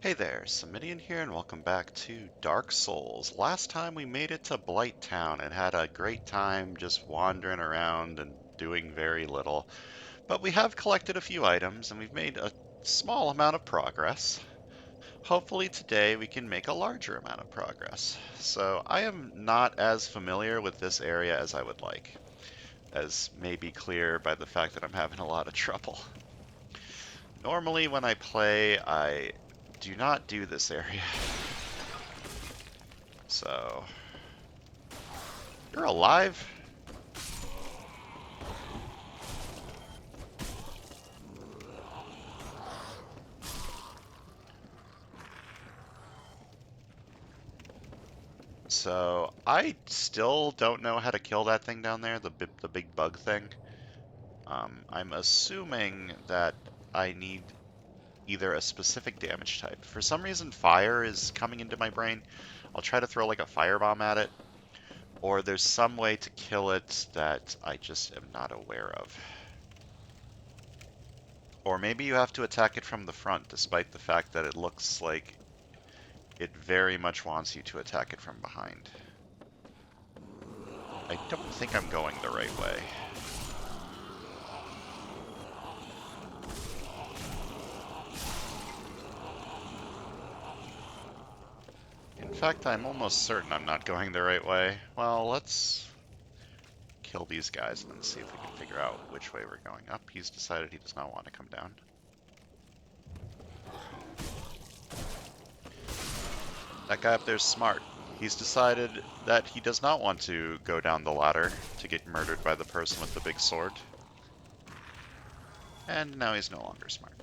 Hey there, Samitian here, and welcome back to Dark Souls. Last time we made it to Blight Town and had a great time just wandering around and doing very little. But we have collected a few items and we've made a small amount of progress. Hopefully today we can make a larger amount of progress. So I am not as familiar with this area as I would like, as may be clear by the fact that I'm having a lot of trouble. Normally when I play, I do not do this area. So, you're alive? So, I still don't know how to kill that thing down there, the big bug thing. I'm assuming that I need either a specific damage type. For some reason, fire is coming into my brain. I'll try to throw like a firebomb at it, or there's some way to kill it that I just am not aware of. Or maybe you have to attack it from the front, despite the fact that it looks like it very much wants you to attack it from behind. I don't think I'm going the right way. In fact, I'm almost certain I'm not going the right way. Well, let's kill these guys and then see if we can figure out which way we're going up. He's decided he does not want to come down. That guy up there's smart. He's decided that he does not want to go down the ladder to get murdered by the person with the big sword. And now he's no longer smart.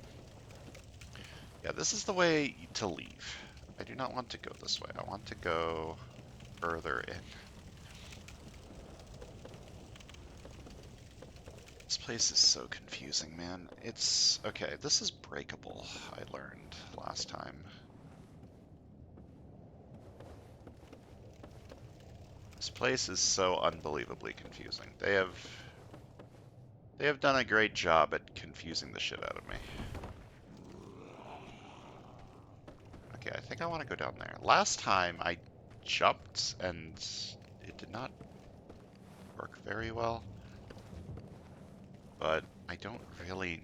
Yeah, this is the way to leave. I do not want to go this way. I want to go further in. This place is so confusing, man. It's... okay, this is breakable, I learned last time. This place is so unbelievably confusing. They have done a great job at confusing the shit out of me. Okay, I think I want to go down there. Last time I jumped and it did not work very well. But I don't really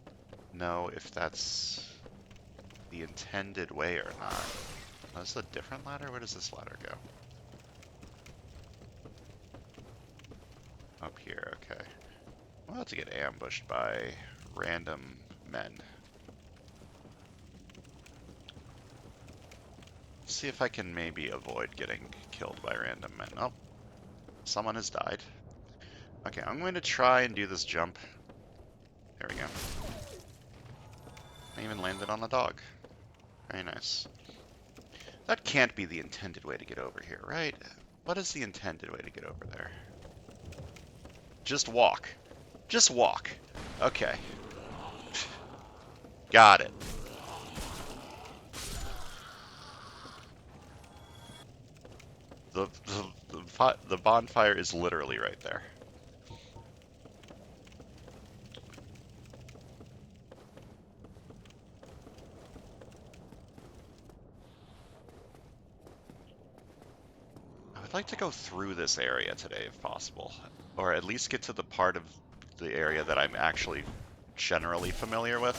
know if that's the intended way or not. Oh, is this a different ladder? Where does this ladder go? Up here, okay. I'm about to get ambushed by random men. Let's see if I can maybe avoid getting killed by random men. Oh, someone has died. Okay, I'm going to try and do this jump. There we go. I even landed on the dog. Very nice. That can't be the intended way to get over here, right? What is the intended way to get over there? Just walk. Just walk. Okay. Got it. The bonfire is literally right there. I would like to go through this area today if possible, or at least get to the part of the area that I'm actually generally familiar with.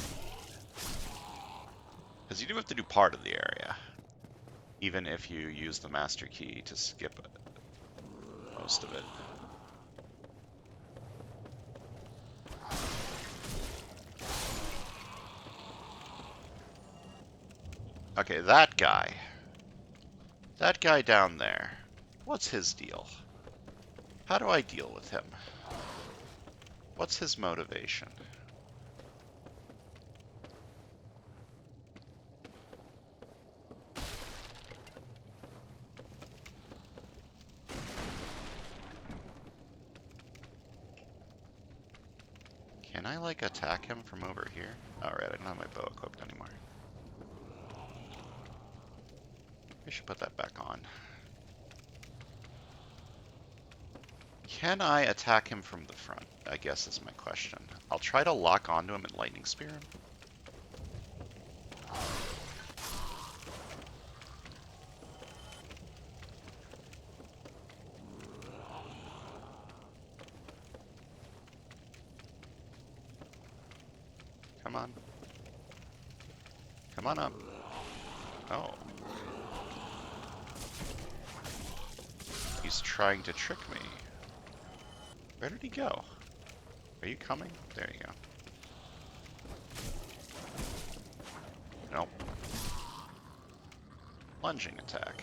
Because you do have to do part of the area, even if you use the master key to skip most of it. Okay, that guy. That guy down there. What's his deal? How do I deal with him? What's his motivation? Can I, like, attack him from over here? Alright, I don't have my bow equipped anymore. I should put that back on. Can I attack him from the front? I guess is my question. I'll try to lock onto him and lightning spear him. Come on up. Oh. He's trying to trick me. Where did he go? Are you coming? There you go. Nope. Lunging attack.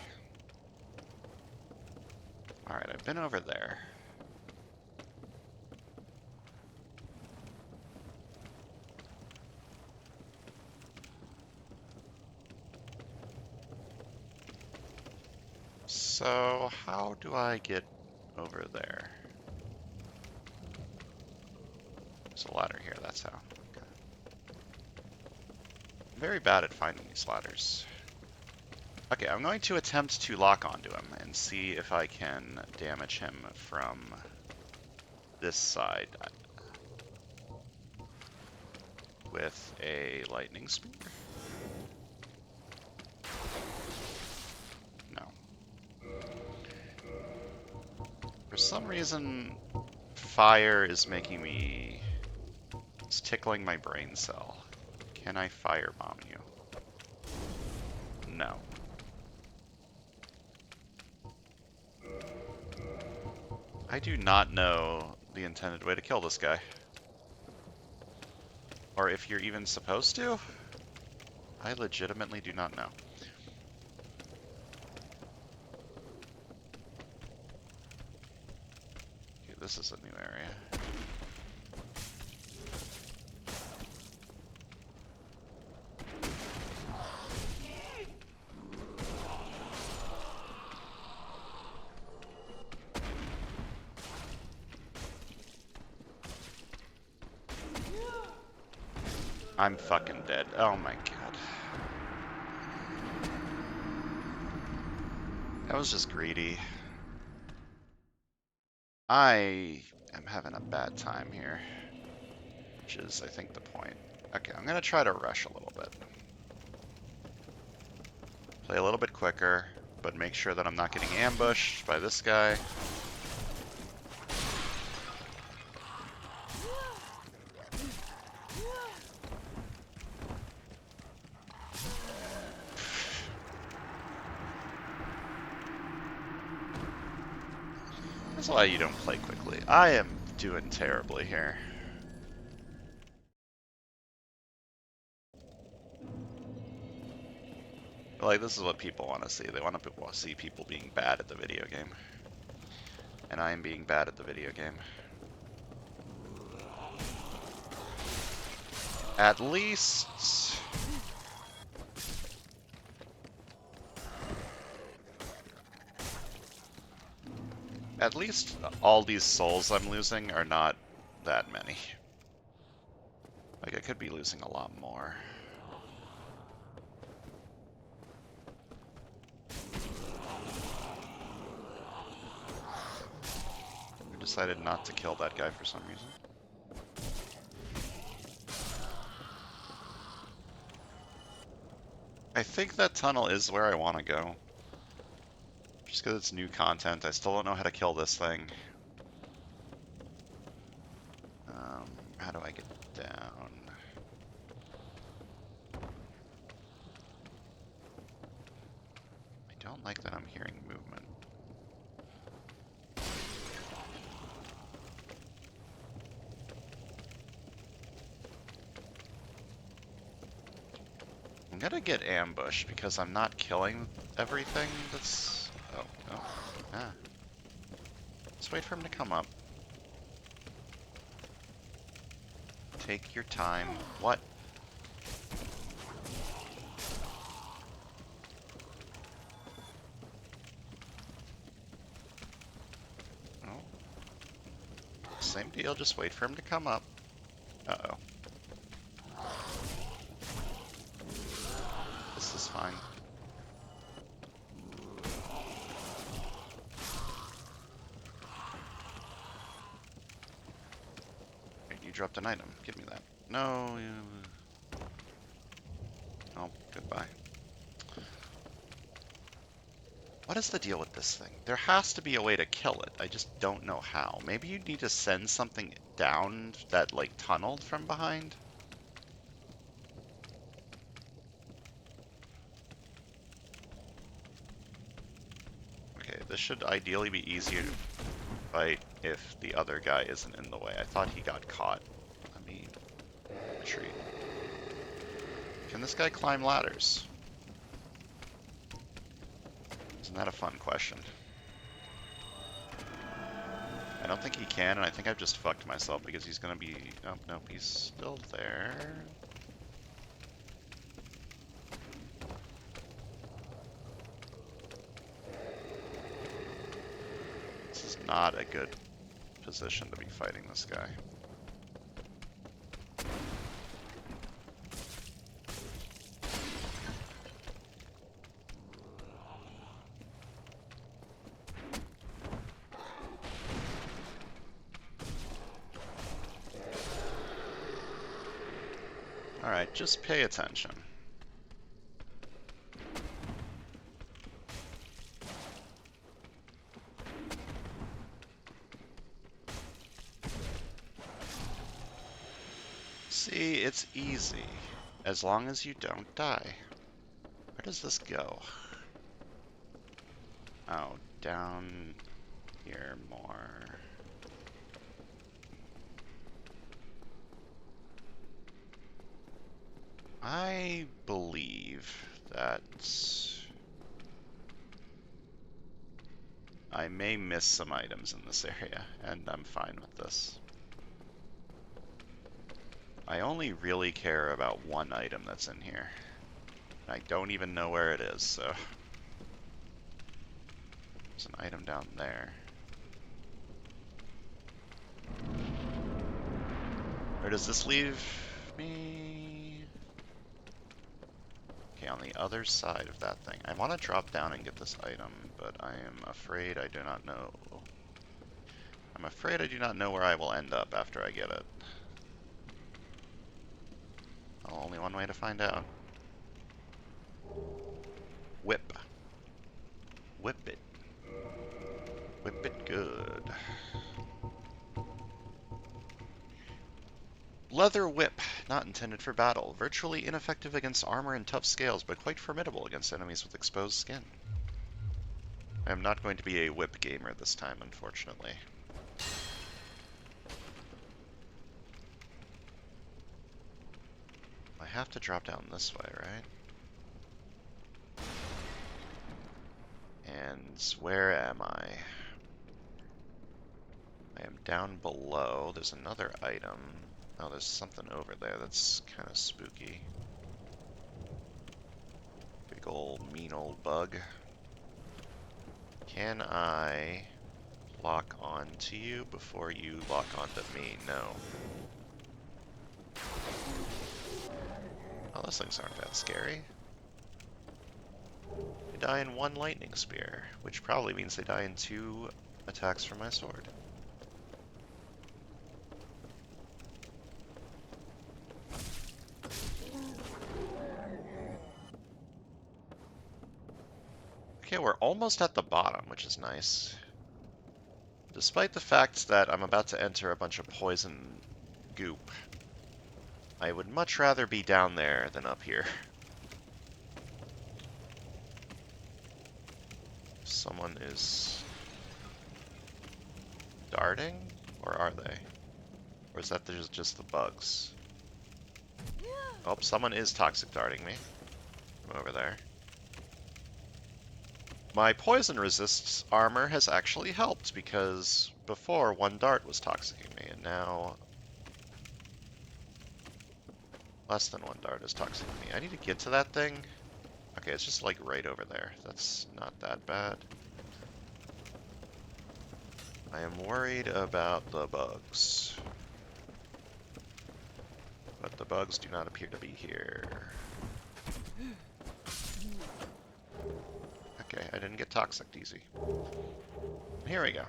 Alright, I've been over there. So, how do I get over there? There's a ladder here, that's how. Okay. I'm very bad at finding these ladders. Okay, I'm going to attempt to lock onto him and see if I can damage him from this side with a lightning spear. No. For some reason, fire is making me... It's tickling my brain cell. Can I firebomb you? No. I do not know the intended way to kill this guy. Or if you're even supposed to? I legitimately do not know. Okay, this is a new area. I'm fucking dead. Oh my god. That was just greedy. I am having a bad time here, which is, I think, the point. Okay, I'm gonna try to rush a little bit. Play a little bit quicker, but make sure that I'm not getting ambushed by this guy. That's why you don't play quickly. I am doing terribly here. Like, this is what people want to see. They want to see people being bad at the video game. And I am being bad at the video game. At least... At least all these souls I'm losing are not that many. Like, I could be losing a lot more. I decided not to kill that guy for some reason. I think that tunnel is where I want to go. Just because it's new content, I still don't know how to kill this thing. How do I get down? I don't like that I'm hearing movement. I'm gonna get ambushed because I'm not killing everything that's... Oh, no. Ah. Let's wait for him to come up. Take your time. What? Oh. Same deal, just wait for him to come up. Uh-oh. This is fine. You dropped an item. Give me that. No. Oh, goodbye. What is the deal with this thing? There has to be a way to kill it. I just don't know how. Maybe you need to send something down that, like, tunneled from behind? This should ideally be easier to fight if the other guy isn't in the way. I thought he got caught. Let me retreat. Can this guy climb ladders? Isn't that a fun question? I don't think he can, and I think I've just fucked myself because he's gonna be... Oh, nope, he's still there. This is not a good position to be fighting this guy. Alright, just pay attention. See, it's easy, as long as you don't die. Where does this go? Oh, down here more. I believe that I may miss some items in this area, and I'm fine with this. I only really care about one item that's in here. I don't even know where it is, so... There's an item down there. Where does this leave me? Okay, on the other side of that thing. I want to drop down and get this item, but I am afraid I do not know. I'm afraid I do not know where I will end up after I get it. Well, only one way to find out. Whip. Whip it. Whip it good. Leather whip, not intended for battle. Virtually ineffective against armor and tough scales, but quite formidable against enemies with exposed skin. I am not going to be a whip gamer this time, unfortunately. I have to drop down this way, right? And where am I? I am down below. There's another item. Oh, there's something over there that's kind of spooky. Big old mean old bug. Can I lock on to you before you lock onto me? No. Oh, those things aren't that scary. They die in one lightning spear, which probably means they die in 2 attacks from my sword. Okay, we're almost at the bottom, which is nice. Despite the fact that I'm about to enter a bunch of poison goop, I would much rather be down there than up here. Someone is darting? Or are they? Or is that just the bugs? Oh, someone is toxic darting me. I'm over there. My poison resists armor has actually helped, because before 1 dart was toxicking me, and now less than 1 dart is toxicking me. I need to get to that thing. Okay, it's just like right over there. That's not that bad. I am worried about the bugs. But the bugs do not appear to be here. Okay, I didn't get toxic easy. Here we go.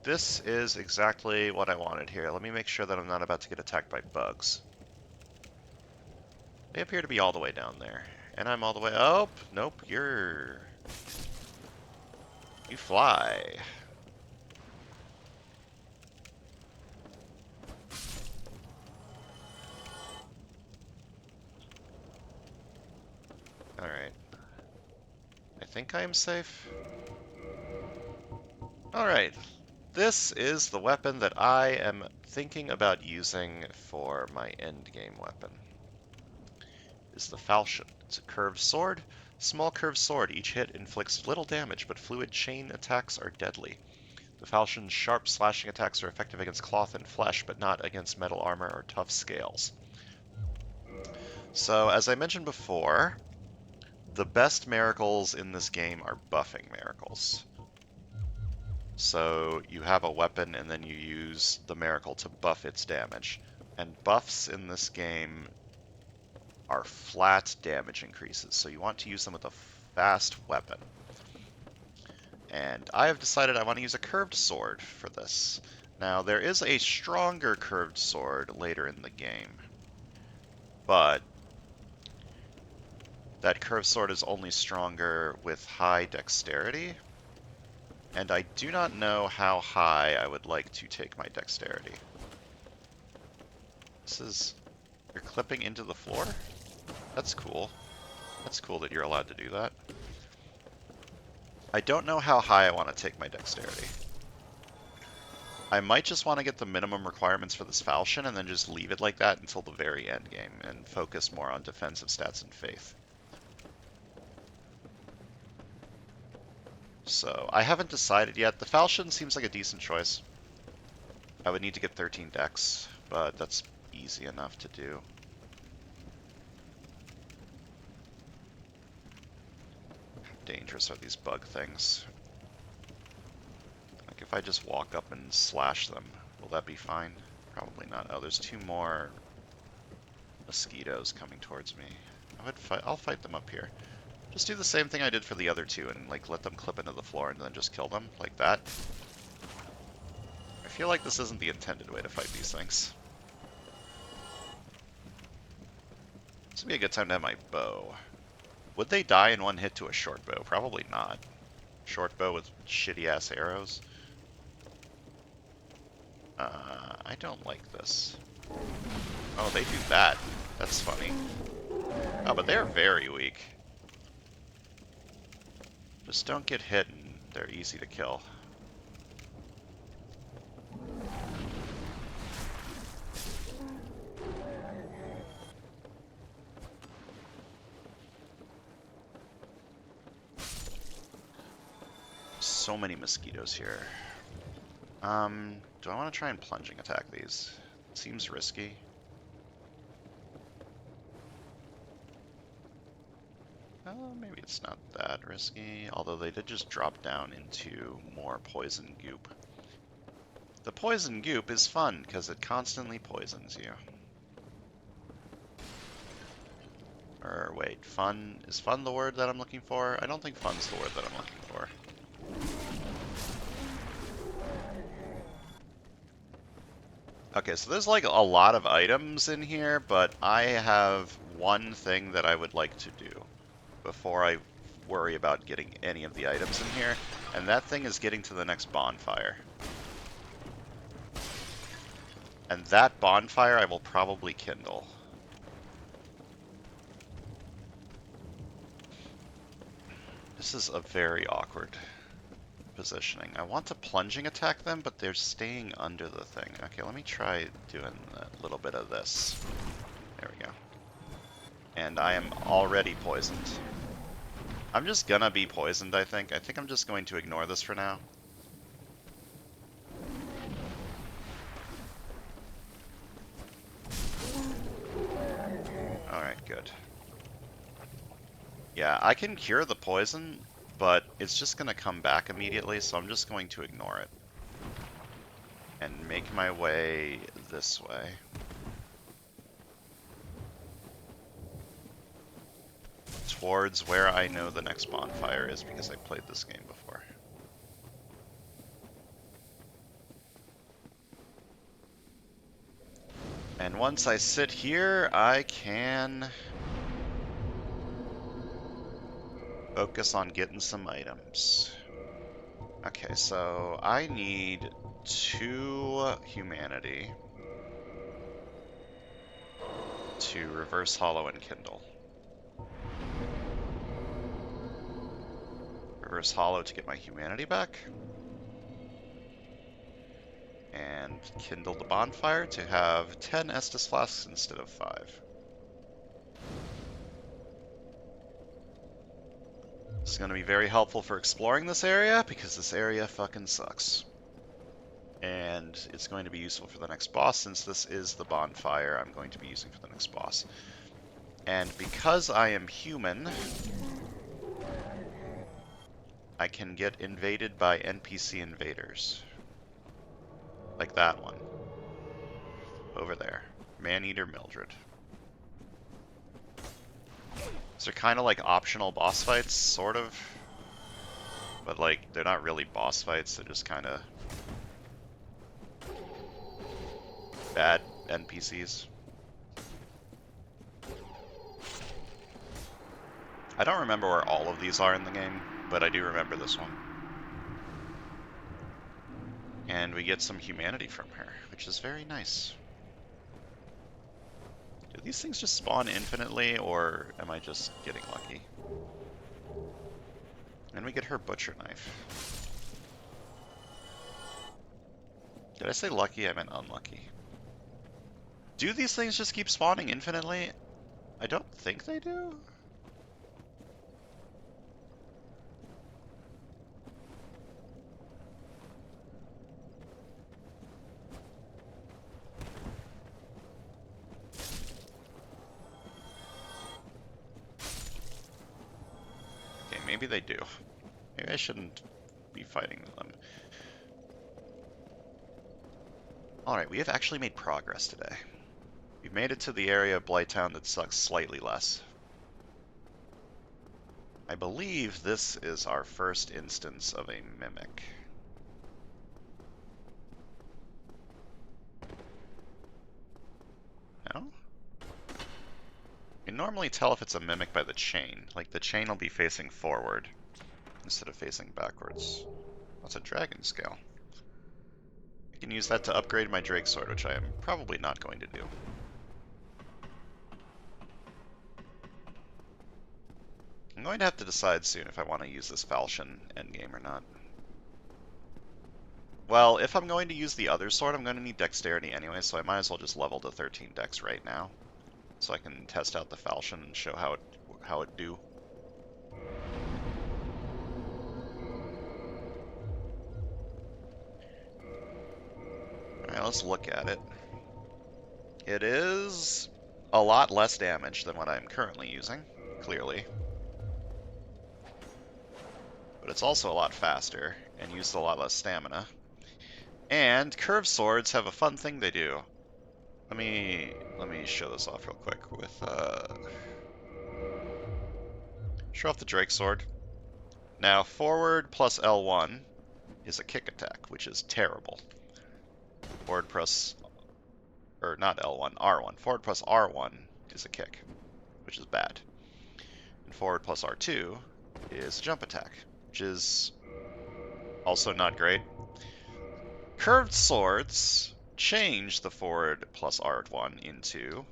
This is exactly what I wanted here. Let me make sure that I'm not about to get attacked by bugs. They appear to be all the way down there. And I'm all the way up. Nope, you fly. Alright. I think I am safe. Alright, this is the weapon that I am thinking about using for my endgame weapon. Is the falchion. It's a curved sword. Small curved sword. Each hit inflicts little damage, but fluid chain attacks are deadly. The falchion's sharp slashing attacks are effective against cloth and flesh, but not against metal armor or tough scales. So, as I mentioned before, the best miracles in this game are buffing miracles. So you have a weapon and then you use the miracle to buff its damage. And buffs in this game are flat damage increases, so you want to use them with a fast weapon. And I have decided I want to use a curved sword for this. Now, there is a stronger curved sword later in the game, but that curved sword is only stronger with high dexterity, and I do not know how high I would like to take my dexterity. This is... You're clipping into the floor? That's cool. That's cool that you're allowed to do that. I don't know how high I want to take my dexterity. I might just want to get the minimum requirements for this falchion and then just leave it like that until the very end game and focus more on defensive stats and faith. So, I haven't decided yet. The falchion seems like a decent choice. I would need to get 13 dex, but that's easy enough to do. How dangerous are these bug things? Like, if I just walk up and slash them, will that be fine? Probably not. Oh, there's two more mosquitoes coming towards me. I'll fight them up here. Just do the same thing I did for the other two and like let them clip into the floor and then just kill them like that. I feel like this isn't the intended way to fight these things. This would be a good time to have my bow. Would they die in one hit to a short bow? Probably not. Short bow with shitty ass arrows. I don't like this. Oh, they do that. That's funny. Oh, but they're very weak. Just don't get hit and they're easy to kill. So many mosquitoes here. Do I want to try and plunging attack these? It seems risky. Maybe it's not that risky, although they did just drop down into more poison goop. The poison goop is fun, because it constantly poisons you. Or wait, fun? Is fun the word that I'm looking for? I don't think fun's the word that I'm looking for. Okay, so there's like a lot of items in here, but I have one thing that I would like to do before I worry about getting any of the items in here, and that thing is getting to the next bonfire. And that bonfire I will probably kindle. This is a very awkward positioning. I want to plunging attack them, but they're staying under the thing. Okay, let me try doing a little bit of this. There we go. And I am already poisoned. I'm just gonna be poisoned, I think. I think I'm just going to ignore this for now. Alright, good. Yeah, I can cure the poison, but it's just gonna come back immediately, so I'm just going to ignore it. And make my way this way. Towards where I know the next bonfire is, because I played this game before. And once I sit here, I can focus on getting some items. Okay, so I need 2 humanity to reverse hollow and kindle. Reverse hollow to get my humanity back. and kindle the bonfire to have 10 Estus flasks instead of 5. This is going to be very helpful for exploring this area, because this area fucking sucks. And it's going to be useful for the next boss, since this is the bonfire I'm going to be using for the next boss. And because I am human, I can get invaded by NPC invaders. Like that one. Over there. Maneater Mildred. So they're kind of like optional boss fights, sort of. But like, they're not really boss fights, they're just kind of bad NPCs. I don't remember where all of these are in the game, but I do remember this one. And we get some humanity from her, which is very nice. Do these things just spawn infinitely, or am I just getting lucky? And we get her butcher knife. Did I say lucky? I meant unlucky. Do these things just keep spawning infinitely? I don't think they do. Okay, maybe they do. Maybe I shouldn't be fighting them. Alright, we have actually made progress today. We've made it to the area of Blighttown that sucks slightly less. I believe this is our first instance of a mimic. No? You can normally tell if it's a mimic by the chain. Like, the chain will be facing forward instead of facing backwards. That's a dragon scale. I can use that to upgrade my Drake Sword, which I am probably not going to do. I'm going to have to decide soon if I want to use this falchion endgame or not. Well, if I'm going to use the other sword, I'm going to need dexterity anyway, so I might as well just level to 13 dex right now, so I can test out the falchion and show how it do. Alright, let's look at it. It is a lot less damage than what I'm currently using, clearly. But it's also a lot faster, and uses a lot less stamina. And curved swords have a fun thing they do. Let me show this off real quick with show off the Drake Sword. Now forward plus L1 is a kick attack, which is terrible. Forward plus, or not L1, R1. Forward plus R1 is a kick, which is bad. And forward plus R2 is a jump attack, which is also not great. Curved swords change the forward plus R1 into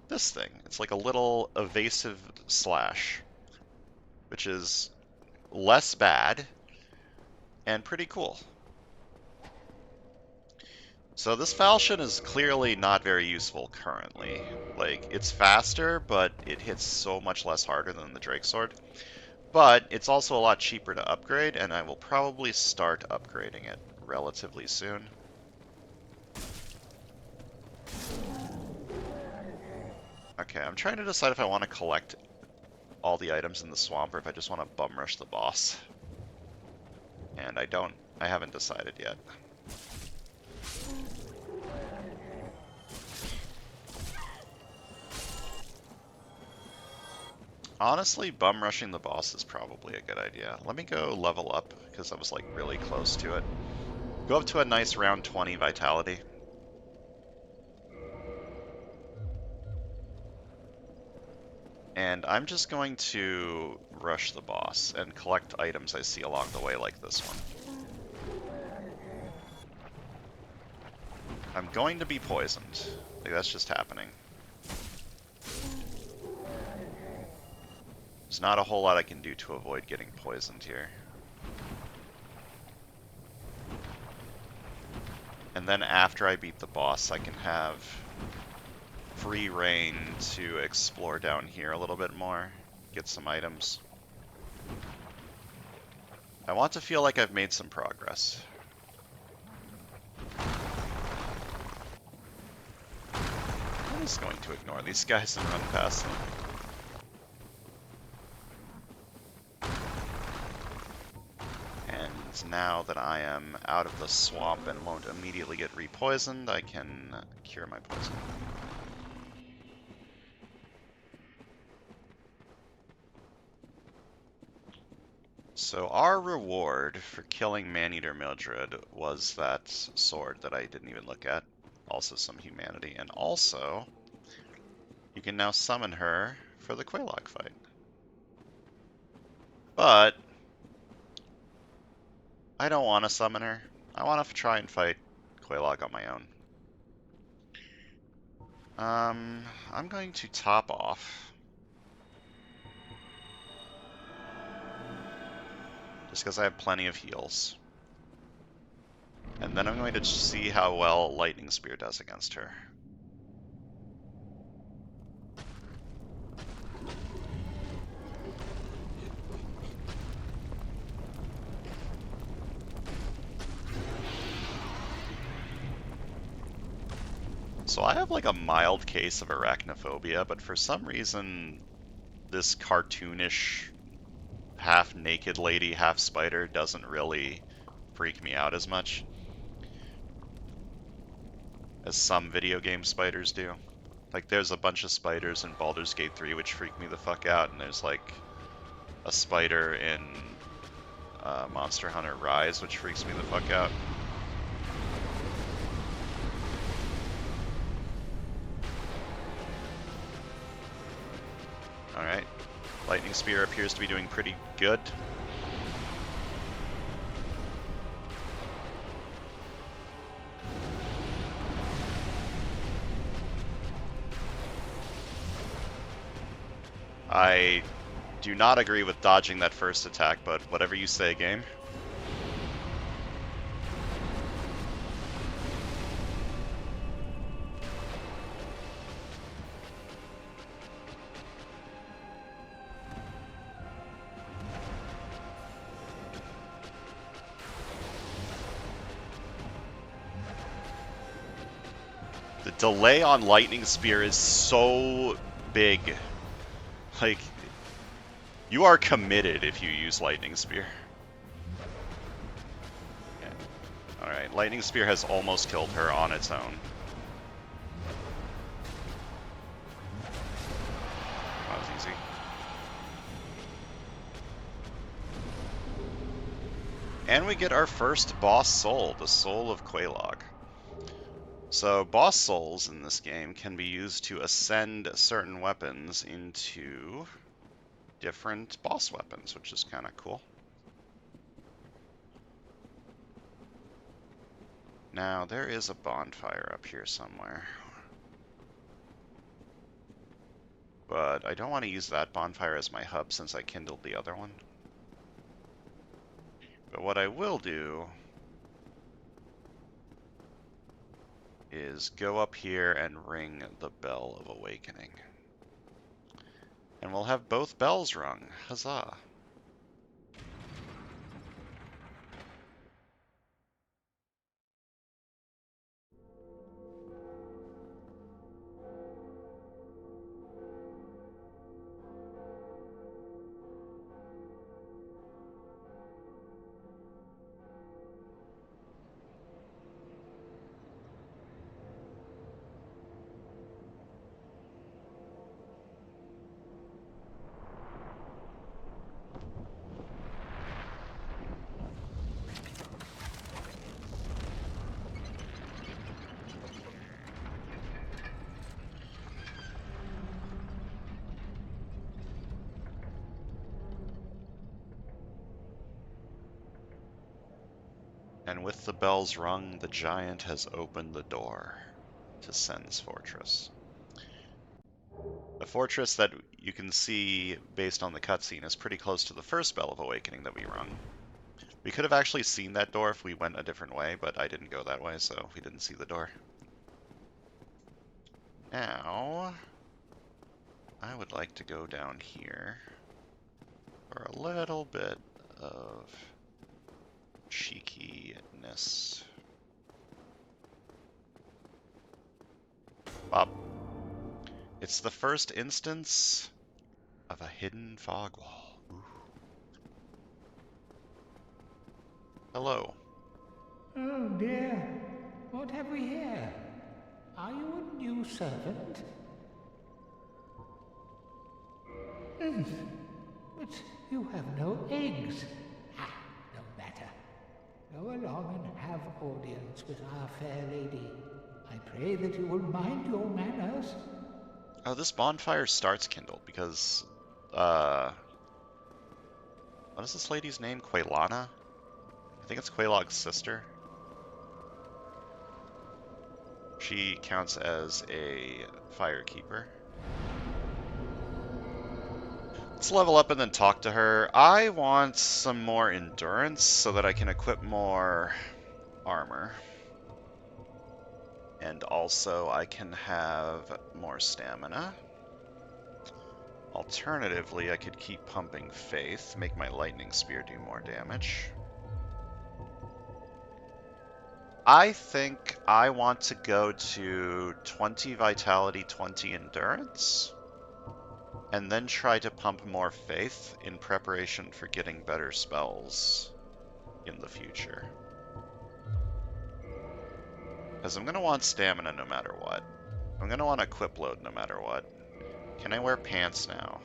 this thing. It's like a little evasive slash, which is less bad and pretty cool. So this falchion is clearly not very useful currently. Like, it's faster, but it hits so much less harder than the Drake Sword. But it's also a lot cheaper to upgrade, and I will probably start upgrading it relatively soon. Okay, I'm trying to decide if I want to collect all the items in the swamp or if I just want to bum rush the boss. And I haven't decided yet. Honestly, bum rushing the boss is probably a good idea. Let me go level up, because I was like really close to it. Go up to a nice round 20 vitality. And I'm just going to rush the boss and collect items I see along the way, like this one. I'm going to be poisoned. Like, that's just happening. There's not a whole lot I can do to avoid getting poisoned here. And then after I beat the boss, I can have free reign to explore down here a little bit more, get some items. I want to feel like I've made some progress. I'm just going to ignore these guys and run past them. And now that I am out of the swamp and won't immediately get repoisoned, I can cure my poison. So our reward for killing Maneater Mildred was that sword that I didn't even look at. Also some humanity. And also, you can now summon her for the Quelaag fight. But I don't want to summon her. I want to try and fight Quelaag on my own. I'm going to top off. Just because I have plenty of heals. And then I'm going to see how well Lightning Spear does against her. So I have like a mild case of arachnophobia, but for some reason this cartoonish half-naked lady, half-spider doesn't really freak me out as much as some video game spiders do. Like, there's a bunch of spiders in Baldur's Gate 3 which freak me the fuck out, and there's like a spider in Monster Hunter Rise which freaks me the fuck out. Alright. Lightning Spear appears to be doing pretty good. I do not agree with dodging that first attack, but whatever you say, game. The delay on Lightning Spear is so big. Like, you are committed if you use Lightning Spear. Yeah. Alright, Lightning Spear has almost killed her on its own. That was easy. And we get our first boss soul, the Soul of Quelaag. So boss souls in this game can be used to ascend certain weapons into different boss weapons, which is kind of cool. Now, there is a bonfire up here somewhere. But I don't want to use that bonfire as my hub since I kindled the other one. But what I will do is go up here and ring the Bell of Awakening. And we'll have both bells rung. Huzzah! And with the bells rung, the giant has opened the door to Sen's fortress. A fortress that you can see, based on the cutscene, is pretty close to the first Bell of Awakening that we rung. We could have actually seen that door if we went a different way, but I didn't go that way, so we didn't see the door. Now, I would like to go down here for a little bit of cheekiness. Bob. It's the first instance of a hidden fog wall. Ooh. Hello. Oh dear, what have we here? Are you a new servant? But you have no eggs. Ah, no matter. Go along and have audience with our fair lady. I pray that you will mind your manners. Oh, this bonfire starts kindled because, what is this lady's name? Quaylana? I think it's Quaylog's sister. She counts as a firekeeper. Let's level up and then talk to her. I want some more endurance so that I can equip more armor. And also I can have more stamina. Alternatively, I could keep pumping faith, make my lightning spear do more damage. I think I want to go to 20 vitality, 20 endurance, and then try to pump more faith in preparation for getting better spells in the future. Because I'm going to want stamina no matter what. I'm going to want equip load no matter what. Can I wear pants now?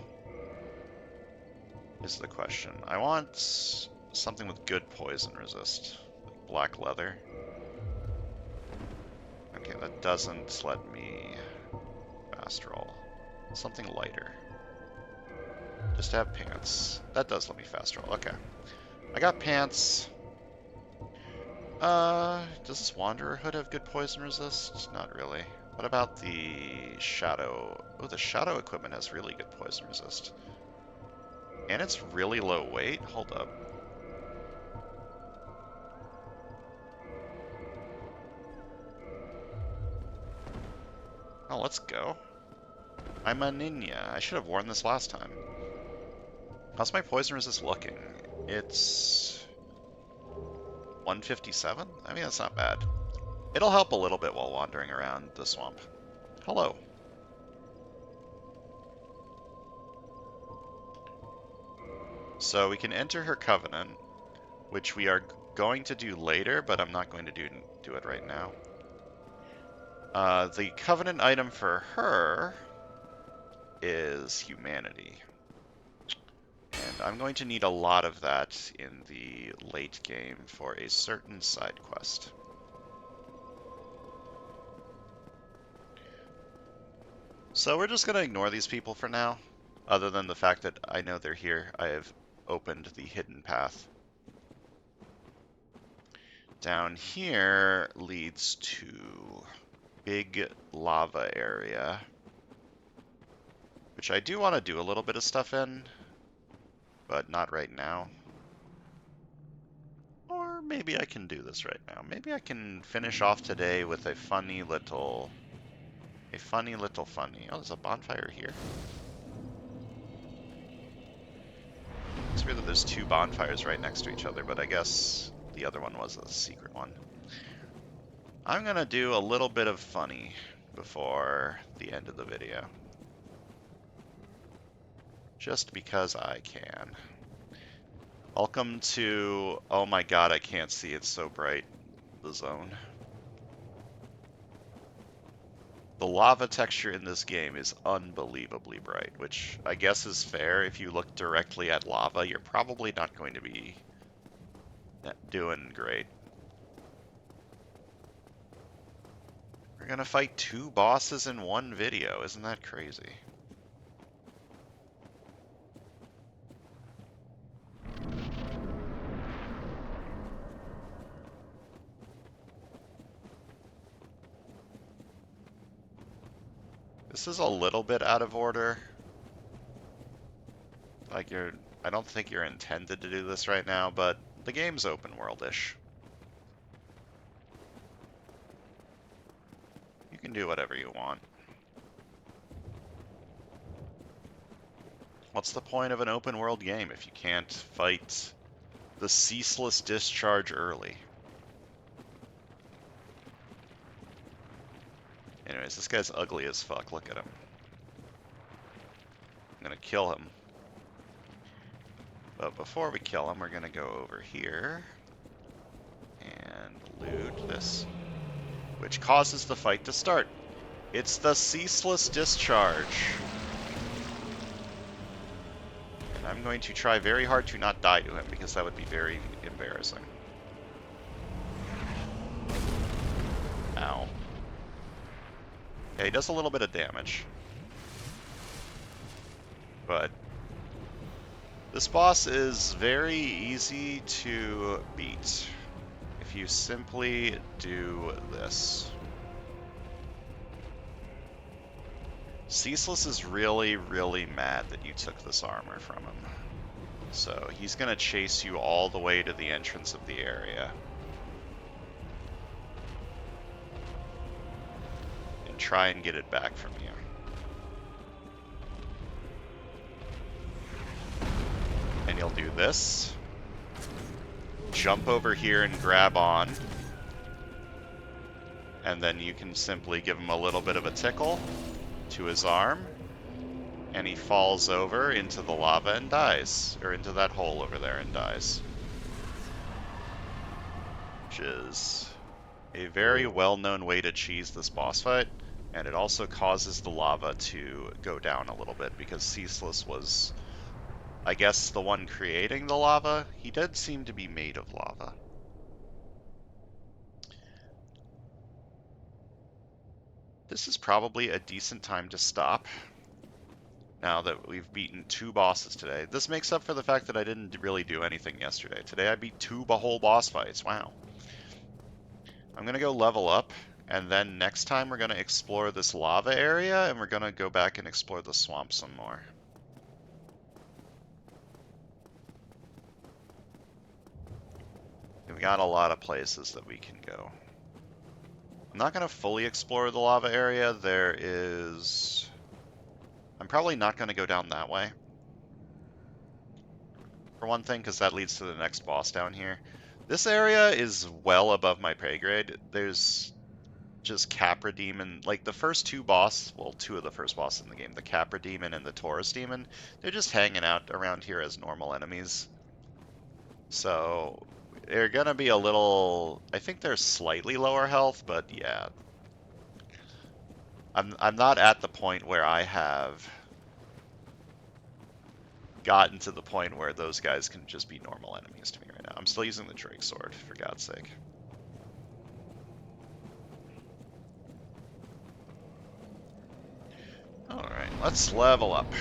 Is the question. I want something with good poison resist. Like black leather. Okay, that doesn't let me fast roll. Something lighter. Just have pants. That does let me fast roll. Okay. I got pants. Does this Wanderer hood have good poison resist? Not really. What about the Shadow? Oh, the Shadow equipment has really good poison resist. And it's really low weight? Hold up. Oh, let's go. I'm a ninja. I should have worn this last time. How's my poison resist looking? It's 157? I mean, that's not bad. It'll help a little bit while wandering around the swamp. Hello. So we can enter her covenant, which we are going to do later, but I'm not going to do it right now. The covenant item for her is humanity. And I'm going to need a lot of that in the late game for a certain side quest. So we're just going to ignore these people for now, other than the fact that I know they're here. I have opened the hidden path. Down here leads to big lava area, which I do want to do a little bit of stuff in, but not right now. Or maybe I can do this right now. Maybe I can finish off today with a funny little funny. Oh, there's a bonfire here. It's weird that there's two bonfires right next to each other, but I guess the other one was a secret one. I'm gonna do a little bit of funny before the end of the video. Just because I can. Welcome to, oh my god, I can't see, it's so bright, the zone. The lava texture in this game is unbelievably bright, which I guess is fair. If you look directly at lava, you're probably not going to be doing great. We're gonna fight two bosses in one video, isn't that crazy? This is a little bit out of order. Like I don't think you're intended to do this right now, but The game's open world-ish. You can do whatever you want. What's the point of an open world game if you can't fight the ceaseless discharge early? Anyways, this guy's ugly as fuck. Look at him. I'm gonna kill him. But before we kill him, we're gonna go over here and loot this, which causes the fight to start. It's the ceaseless discharge. And I'm going to try very hard to not die to him because that would be very embarrassing. Ow. Yeah, he does a little bit of damage. But this boss is very easy to beat if you simply do this. Ceaseless is really, really mad that you took this armor from him. So he's going to chase you all the way to the entrance of the area. And try and get it back from you. And you'll do this. Jump over here and grab on. And then you can simply give him a little bit of a tickle to his arm. And he falls over into the lava and dies. Or into that hole over there and dies. Which is a very well-known way to cheese this boss fight. And it also causes the lava to go down a little bit because Ceaseless was, I guess, the one creating the lava. He did seem to be made of lava. This is probably a decent time to stop. Now that we've beaten 2 bosses today. This makes up for the fact that I didn't really do anything yesterday. Today I beat 2 whole boss fights. Wow. I'm going to go level up, and then next time we're going to explore this lava area, and we're going to go back and explore the swamp some more. We got a lot of places that we can go. I'm not going to fully explore the lava area. I'm probably not going to go down that way. For one thing, because that leads to the next boss down here. This area is well above my pay grade. There's just Capra Demon. Like, the first 2 bosses, well, 2 of the first bosses in the game, the Capra Demon and the Taurus Demon, they're just hanging out around here as normal enemies. So, they're going to be a little... I think they're slightly lower health, but yeah. I'm not at the point where I have gotten to the point where those guys can just be normal enemies to me right now. I'm still using the Drake Sword, for God's sake. Alright, let's level up.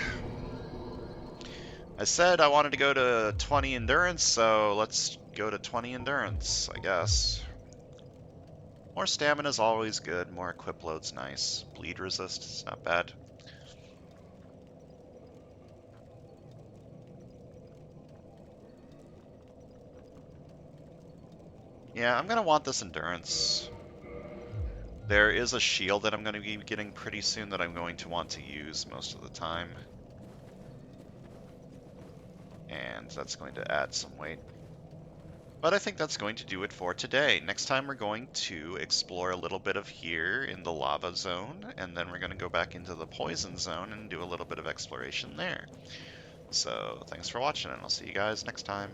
I said I wanted to go to 20 endurance, so let's go to 20 endurance, I guess. More stamina is always good, more equip load's nice. Bleed resist is not bad. Yeah, I'm going to want this endurance. There is a shield that I'm going to be getting pretty soon that I'm going to want to use most of the time. And that's going to add some weight. But I think that's going to do it for today. Next time we're going to explore a little bit of here in the lava zone, and then we're going to go back into the poison zone and do a little bit of exploration there. So thanks for watching, and I'll see you guys next time.